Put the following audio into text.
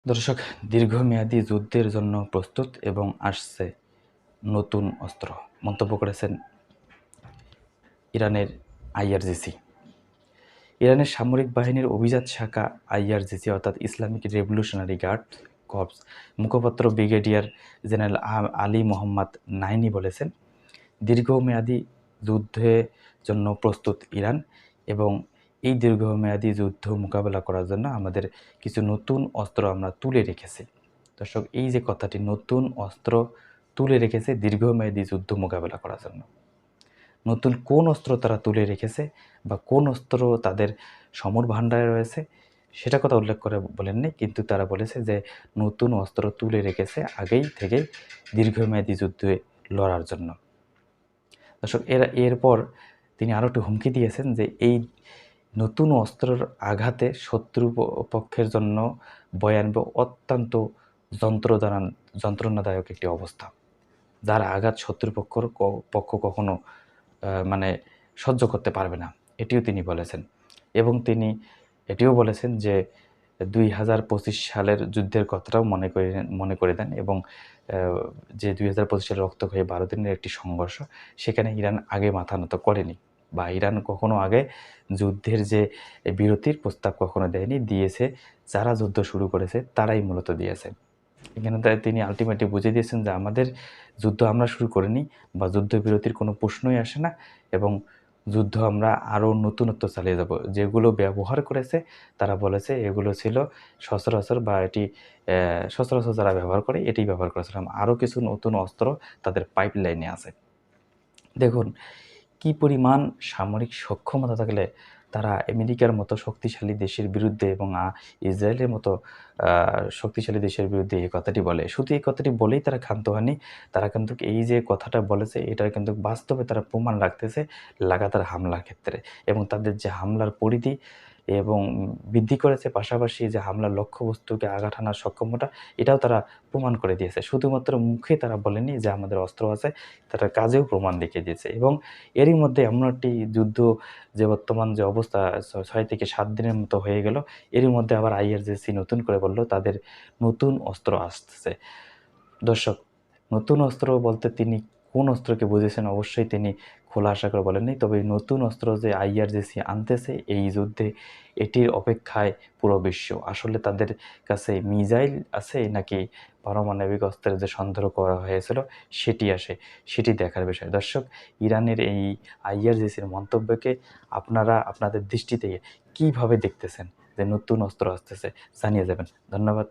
দর্শক, দীর্ঘমেয়াদী যুদ্ধের জন্য প্রস্তুত এবং আসছে নতুন অস্ত্র মন্তব্য করেছেন ইরানের আইআরজিসি। ইরানের সামরিক বাহিনীর অভিজাত শাখা আইআরজিসি অর্থাৎ ইসলামিক রেভলিউশনারি গার্ড কর্পস মুখপাত্র ব্রিগেডিয়ার জেনারেল আলী মোহাম্মদ নাইনি বলেছেন, দীর্ঘমেয়াদী যুদ্ধের জন্য প্রস্তুত ইরান এবং এই দীর্ঘমেয়াদী যুদ্ধ মোকাবেলা করার জন্য আমাদের কিছু নতুন অস্ত্র আমরা তুলে রেখেছি। দর্শক, এই যে কথাটি নতুন অস্ত্র তুলে রেখেছে দীর্ঘমেয়াদী যুদ্ধ মোকাবেলা করার জন্য, নতুন কোন অস্ত্র তারা তুলে রেখেছে বা কোন অস্ত্র তাদের সমর ভাণ্ডারে রয়েছে সেটা কথা উল্লেখ করে বলেননি, কিন্তু তারা বলেছে যে নতুন অস্ত্র তুলে রেখেছে আগেই থেকেই দীর্ঘমেয়াদী যুদ্ধে লড়ার জন্য। দর্শক, এরপর তিনি আরও একটু হুমকি দিয়েছেন যে এই নতুন অস্ত্রের আঘাতে শত্রুপক্ষের জন্য বয়ে আনবে অত্যন্ত যন্ত্রণাদায়ক একটি অবস্থা, যার আঘাত শত্রুপক্ষর পক্ষ কখনো সহ্য করতে পারবে না, এটিও তিনি বলেছেন। এবং তিনি এটিও বলেছেন যে 2025 সালের যুদ্ধের কথাটাও মনে করে দেন এবং যে 2025 সালের রক্তক্ষয়ী 12 দিনের একটি সংঘর্ষ, সেখানে ইরান আগে মাথা নত করেনি বা ইরান কখনো আগে যুদ্ধের যে বিরতির প্রস্তাব কখনো দেয়নি, দিয়েছে যারা যুদ্ধ শুরু করেছে তারাই মূলত দিয়েছে। এখানে তিনি আলটিমেটলি বুঝিয়ে দিয়েছেন যে আমাদের যুদ্ধ আমরা শুরু করিনি বা যুদ্ধবিরতির কোনো প্রশ্নই আসে না এবং যুদ্ধ আমরা আরও নতুনত্ব চালিয়ে যাব। যেগুলো ব্যবহার করেছে তারা বলেছে এগুলো ছিল সচরাচর বা এটি সচরাচর যারা ব্যবহার করে এটি ব্যবহার করেছিলাম। আরও কিছু নতুন অস্ত্র তাদের পাইপলাইনে আছে। দেখুন কী পরিমাণ সামরিক সক্ষমতা থাকলে তারা আমেরিকার মতো শক্তিশালী দেশের বিরুদ্ধে এবং ইসরায়েলের মতো শক্তিশালী দেশের বিরুদ্ধে এই কথাটি বলে। শুধু এই কথাটি বলেই তারা ক্ষান্ত হয়নি, তারা কিন্তু এই যে কথাটা বলেছে এটার কিন্তু বাস্তবে তারা প্রমাণ রাখতেছে লাগাতার হামলার ক্ষেত্রে, এবং তাদের যে হামলার পরিধি এবং বৃদ্ধি করেছে, পাশাপাশি যে হামলার লক্ষ্যবস্তুকে আঘাত হানার সক্ষমতা এটাও তারা প্রমাণ করে দিয়েছে। শুধুমাত্র মুখে তারা বলেনি যে আমাদের অস্ত্র আছে, তারা কাজেও প্রমাণ দেখিয়ে দিয়েছে। এবং এরই মধ্যে এমন একটি যুদ্ধ যে বর্তমান যে অবস্থা ৬ থেকে ৭ দিনের মতো হয়ে গেল, এরই মধ্যে আবার আইআরজিসি নতুন করে বলল তাদের নতুন অস্ত্র আসতেছে। দর্শক, নতুন অস্ত্র বলতে তিনি কোন অস্ত্রকে বুঝেছেন অবশ্যই তিনি খোলাসা করে বলেননি। তবে নতুন অস্ত্র যে আইআরজিসি আনতেছে এই যুদ্ধে, এটির অপেক্ষায় পুরো বিশ্ব। আসলে তাদের কাছে মিসাইল আছে নাকি পারমাণবিক অস্ত্রের যে সন্দেহ করা হয়েছিল সেটি আসে, সেটি দেখার বিষয়। দর্শক, ইরানের এই আইআরজিসির মন্তব্যকে আপনারা আপনাদের দৃষ্টি থেকে কীভাবে দেখতেছেন যে নতুন অস্ত্র আসতেছে জানিয়ে যাবেন। ধন্যবাদ।